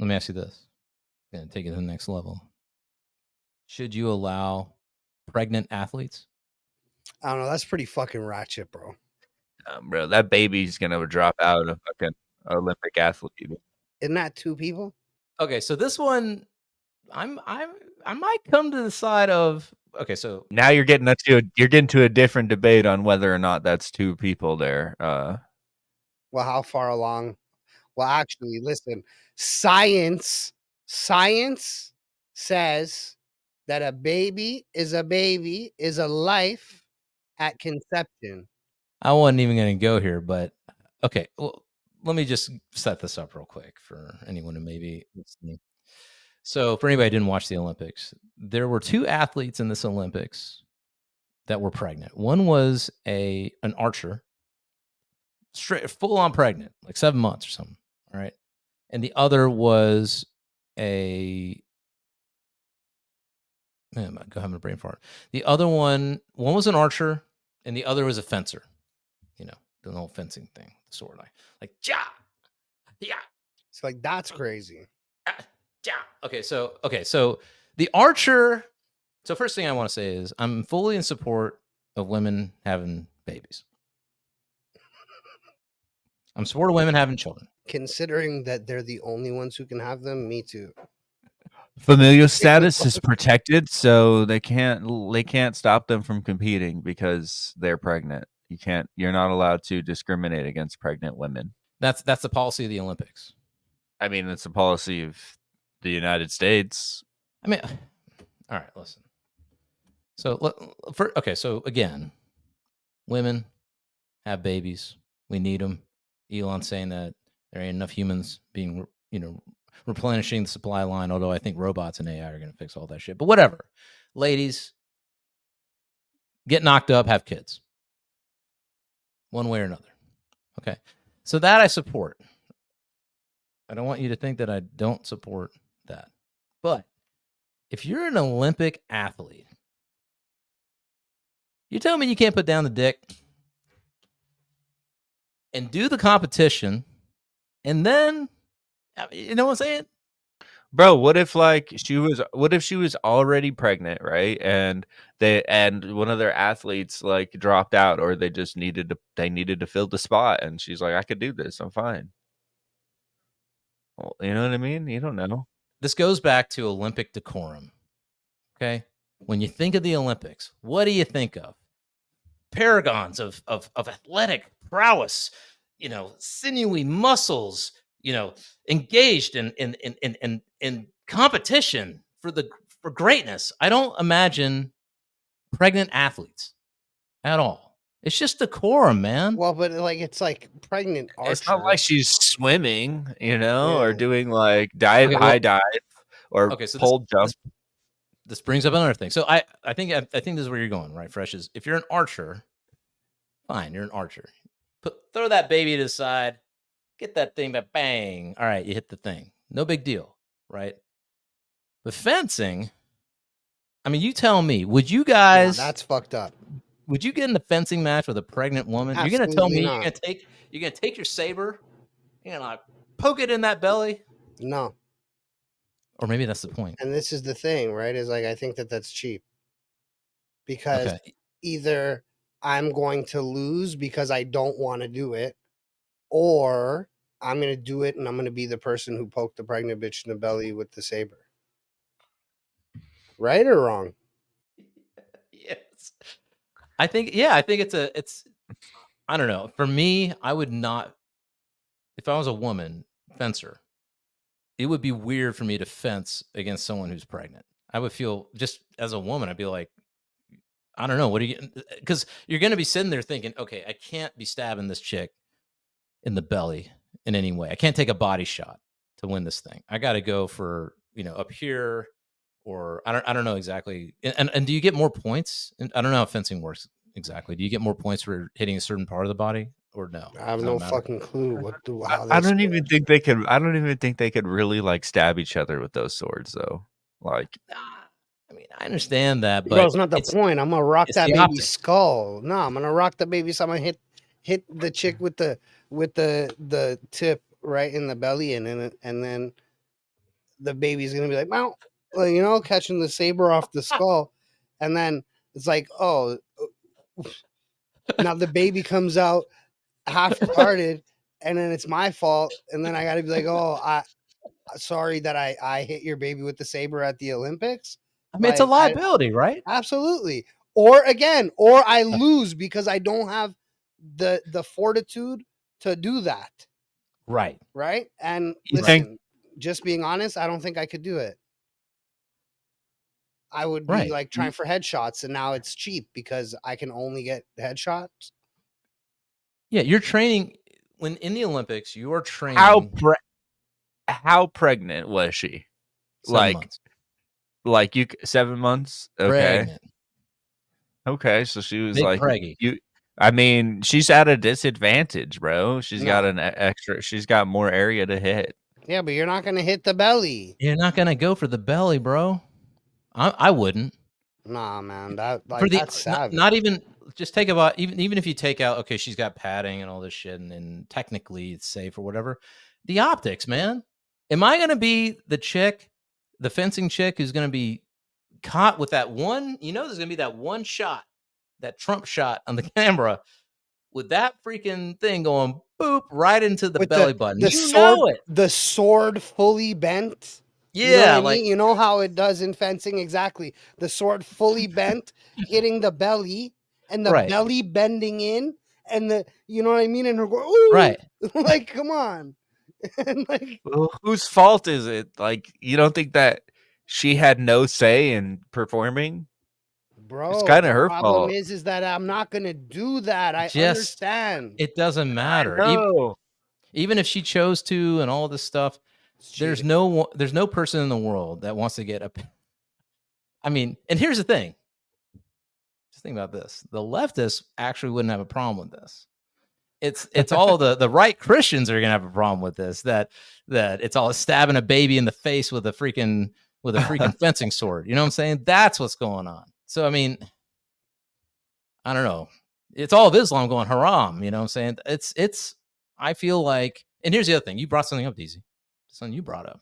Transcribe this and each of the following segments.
Let me ask you this. Gonna take it to the next level. Should you allow pregnant athletes? I don't know. That's pretty fucking ratchet, bro. Bro, that baby's gonna drop out of fucking Olympic athlete. Isn't that 2 people? Okay, so this one, I might come to the side of okay. So now you're getting to a different debate on whether or not that's 2 people there. Well, how far along? Well, actually, listen. Science says that a baby is a life at conception. I wasn't even going to go here, but okay. Well, let me just set this up real quick for anyone who may be listening. So, for anybody who didn't watch the Olympics, there were 2 athletes in this Olympics that were pregnant. One was an archer, straight full on pregnant, like 7 months or something. All right, and the other was a man. I'm having a brain fart. The other one was an archer, and the other was a fencer. You know, the whole fencing thing, the sword, like yeah. It's like that's crazy. Yeah. Okay, so the archer. So first thing I want to say is I'm fully in support of women having babies. I'm support of women having children. Considering that they're the only ones who can have them, me too. Familial status is protected, so they can't stop them from competing because they're pregnant. You're not allowed to discriminate against pregnant women. That's the policy of the Olympics. I mean, it's a policy of the United States. I mean, all right, listen. So again, women have babies. We need them. Elon's saying that there ain't enough humans being, replenishing the supply line, although I think robots and AI are going to fix all that shit. But whatever. Ladies, get knocked up, have kids. One way or another. Okay. So that I support. I don't want you to think that I don't support that. But if you're an Olympic athlete, you tell me you can't put down the dick and do the competition, and then, you know what I'm saying? Bro, what if she was already pregnant, right? And one of their athletes like dropped out, or they just needed to fill the spot, and she's like, I could do this, I'm fine. Well, you know what I mean? You don't know. This goes back to Olympic decorum. Okay? When you think of the Olympics, what do you think of? Paragons of athletic prowess, sinewy muscles, engaged in competition for greatness. I don't imagine pregnant athletes at all. It's just decorum, man. Well, but it's like pregnant archer. It's not like she's swimming, or doing like high dive or pole jump. This brings up another thing. So I think this is where you're going, right? Fresh is if you're an archer, fine, you're an archer. Throw that baby to the side, get that thing, but bang. All right, you hit the thing. No big deal, right? But fencing, I mean, you tell me, would you guys? Yeah, that's fucked up. Would you get in a fencing match with a pregnant woman? Absolutely you're gonna tell me not. you're gonna take your saber, you're gonna poke it in that belly? No. Or maybe that's the point. And this is the thing, right? Is like I think that's cheap. Because either I'm going to lose because I don't want to do it, or I'm going to do it and I'm going to be the person who poked the pregnant bitch in the belly with the saber. Right or wrong? Yes. I think it's I don't know. For me, I would not, if I was a woman fencer, it would be weird for me to fence against someone who's pregnant. I would feel, just as a woman, I'd be like, I don't know. What are you? Because you're going to be sitting there thinking, okay, I can't be stabbing this chick in the belly in any way. I can't take a body shot to win this thing. I got to go for, up here, or I don't know exactly. And do you get more points? I don't know how fencing works exactly. Do you get more points for hitting a certain part of the body, or no? I have no fucking clue. I don't even think they could. I don't even think they could really like stab each other with those swords, though. Like, I mean, I understand that, but it's not the point. I'm gonna rock that baby's optics. skull. No, I'm gonna rock the baby. So I'm gonna hit the chick with the tip right in the belly, and then the baby's gonna be like, "Meow," like, you know, catching the saber off the skull, and then it's like, oh, now the baby comes out half retarded, and then it's my fault, and then I got to be like, oh, I sorry that I hit your baby with the saber at the Olympics. I mean, it's a Like, I liability, right? absolutely, or I lose because I don't have the fortitude to do that. Right. Right. And You listen, think- just being honest, I don't think I could do it. I would be Right. like trying for headshots, and now it's cheap because I can only get headshots. Yeah, you're training when in the Olympics. You are how training how pregnant was she? 7 months. Like 7 months? Okay. Pregnant. Okay, so she was Big like preggy. you. I mean, she's at a disadvantage, bro. She's got No. an extra. She's got more area to hit. Yeah, but you're not going to hit the belly. You're not gonna go for the belly, bro. I wouldn't. Nah, man, that For like the that's savage. not even just take about even if you take out, okay, she's got padding and all this shit, and technically it's safe or whatever. The optics, man. Am I gonna be the chick, the fencing chick, who's gonna be caught with that one? You know, there's gonna be that one shot, that Trump shot on the camera with that freaking thing going boop right into the With belly button. the You sword, know it. the sword fully bent. Yeah, You know what I like mean? You know how it does in fencing exactly. The sword fully bent, hitting the belly, and the right, belly bending in, and the you know what I mean, and her going, ooh, right. like come on, and like Well, whose fault is it? Like, you don't think that she had no say in performing? It's bro, kind the of her problem fault. is that I'm not gonna do that. I Just understand. it doesn't I matter. know. Even if she chose to and all this stuff, It's there's cheating. no person in the world that wants to get a. I mean, and here's the thing. Just think about this: the leftists actually wouldn't have a problem with this. It's all the right Christians are gonna have a problem with this. That it's all stabbing a baby in the face with a freaking fencing sword. You know what I'm saying? That's what's going on. So I mean, I don't know. It's all of Islam going haram. You know what I'm saying? It's. I feel like, and here's the other thing. You brought something up, Deezy. Something you brought up.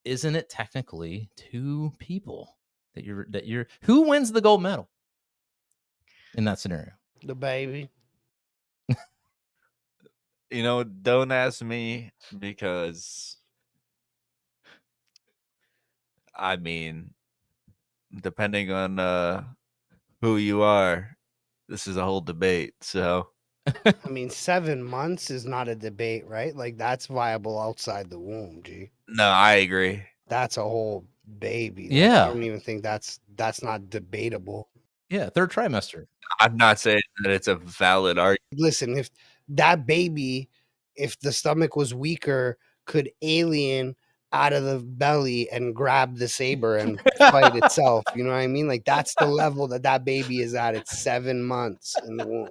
Isn't it technically two people that you're who wins the gold medal in that scenario? The baby. You know, don't ask me because I mean, depending on who you are, this is a whole debate. So I mean, 7 months is not a debate, right? Like that's viable outside the womb, G. no, I agree. That's a whole baby. Like I Yeah. don't even think that's not debatable. Yeah, third trimester. I'm not saying that it's a valid argument. Listen, if that baby, if the stomach was weaker, could alien out of the belly and grab the saber and fight itself. You know what I mean? Like that's the level that baby is at. It's 7 months in the womb.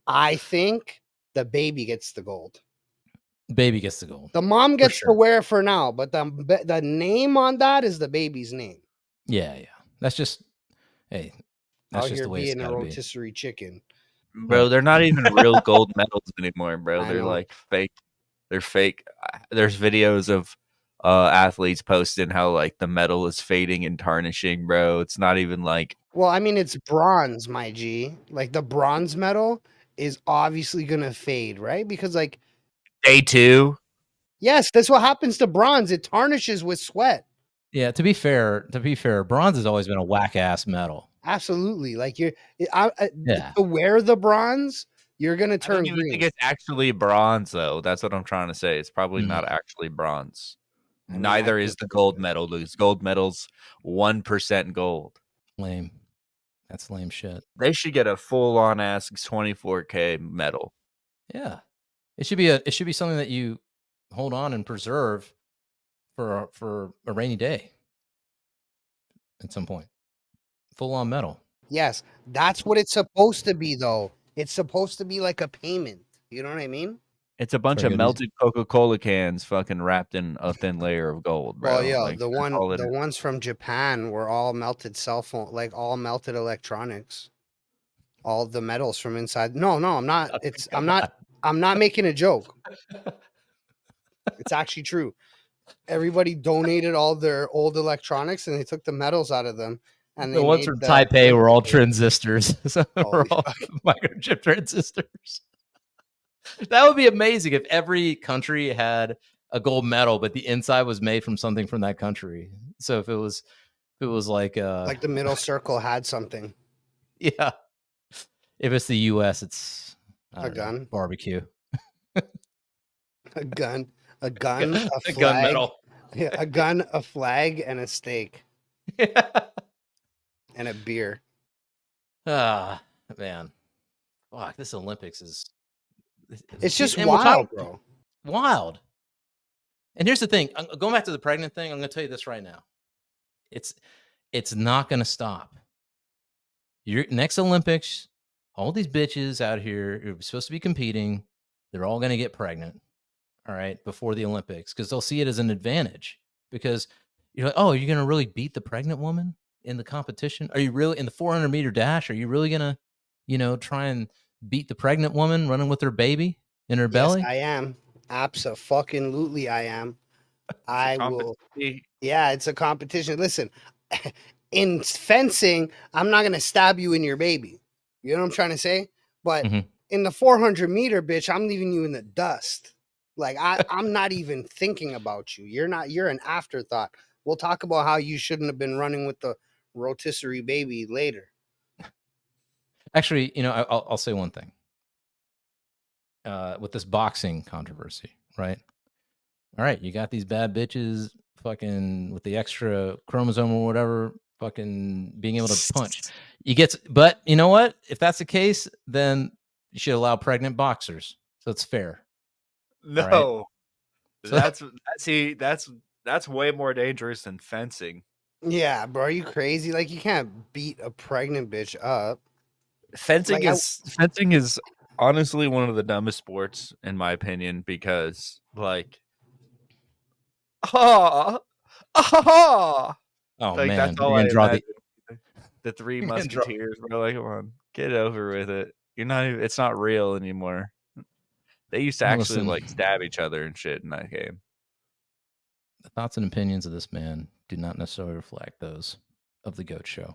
I think the baby gets the gold. Baby gets the gold. The mom gets sure. to wear it for now, but the name on that is the baby's name. Yeah. That's just hey, that's Out just here the way it's being a gotta be. rotisserie chicken. Bro, Right. they're not even real gold medals anymore, bro. I They're know. like fake. They're fake. There's videos of athletes posting how like the medal is fading and tarnishing, bro. It's not even like Well, I mean, it's bronze, my G. Like the bronze medal is obviously gonna fade, right? Because like, day 2. yes, that's what happens to bronze. It tarnishes with sweat. Yeah, to be fair, bronze has always been a whack ass medal. Absolutely. Like you're Yeah. to wear the bronze, you're gonna I don't turn even think green. it's actually bronze though. That's what I'm trying to say. It's probably Mm. not actually bronze. I mean, I Neither is think the it gold is. medal. These gold medals 1% gold. Lame. That's lame shit. They should get a full on ass 24K medal. Yeah. It should be something that you hold on and preserve for a rainy day at some point. Full on medal. Yes, that's what it's supposed to be, though. It's supposed to be like a payment. You know what I mean? It's a bunch Very of good. melted Coca-Cola cans fucking wrapped in a thin layer of gold, bro. Well, yeah, Like the that's all it the is. ones from Japan were all melted cell phone, like all melted electronics. All the metals from inside. No, I'm not. Come on. I'm not making a joke. It's actually true. Everybody donated all their old electronics, and they took the metals out of them, and The they ones made from the Taipei were all Olympic base. transistors. So we're Holy all fuck. microchip transistors. That would be amazing if every country had a gold medal, but the inside was made from something from that country. So if it was like Like the middle circle had something. yeah. If it's the US, it's A gun. barbecue. A gun, a gun, a A flag, gunmetal. yeah, a gun, a flag, and a steak, Yeah. and a beer. Ah, man. Fuck, this Olympics is It's just and we're wild, talking bro. wild. And here's the thing. Going back to the pregnant thing, I'm going to tell you this right now. It's not going to stop. Your next Olympics, all these bitches out here who are supposed to be competing, they're all going to get pregnant. All right, before the Olympics, because they'll see it as an advantage. Because you're like, oh, you're going to really beat the pregnant woman in the competition? Are you really in the 400-meter dash? Are you really going to, try and beat the pregnant woman running with her baby in her Yes, belly? I am. Abso-fucking-lutely, I am. I will. Yeah, it's a competition. Listen, in fencing, I'm not gonna stab you in your baby. You know what I'm trying to say? But in the 400-meter, bitch, I'm leaving you in the dust. Like I'm not even thinking about you. You're an afterthought. We'll talk about how you shouldn't have been running with the rotisserie baby later. Actually, I'll say one thing. With this boxing controversy, right? All right, you got these bad bitches fucking with the extra chromosome or whatever, fucking being able to punch. But you know what? If that's the case, then you should allow pregnant boxers. So it's fair. No. Right? That's way more dangerous than fencing. Yeah, bro, are you crazy? Like you can't beat a pregnant bitch up. Fencing is honestly one of the dumbest sports in my opinion because like oh like man, that's all you're I gonna draw imagine. The Three you're gonna draw Musketeers, bro. Like, come on, get over with it. You're not even, it's not real anymore. They used to actually Listen, like stab each other and shit in that game. the thoughts and opinions of this man do not necessarily reflect those of the Goat Show.